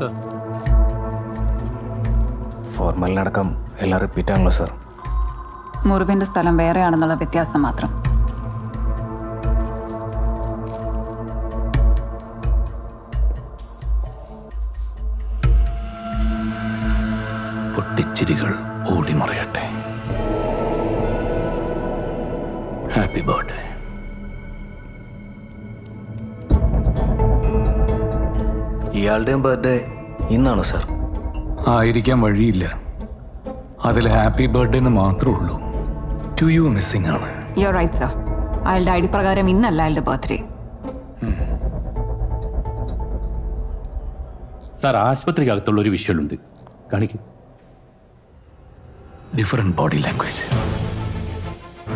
Sir. ഫോർമലിനടക്കം എല്ലാം repeat ആണല്ലോ sir. മുറിവിന്റെ സ്ഥലം വേറെയാണെന്നുള്ള വ്യത്യാസം മാത്രം. പൊട്ടിച്ചിരികൾ ഓടിമറയട്ടെ. Happy birthday. ഇയാളുടെയും ബർത്ത്ഡേ ഇന്നാണോ സർ? ആയിരിക്കാൻ വഴിയില്ല. അതിൽ ഹാപ്പി ബർത്ത്ഡേ എന്ന് മാത്രമേ ഉള്ളൂ. ടു യു മിസ്സിംഗ് ആണ്. You are right sir. അയാളുടെ ഐ ഡി പ്രകാരം ഇന്നല്ല അയാളുടെ ബർത്ത്ഡേ. സാർ, ആശുപത്രിക്കകത്തുള്ള ഒരു വിഷ്വലുണ്ട്, കാണിക്കും. Different body language.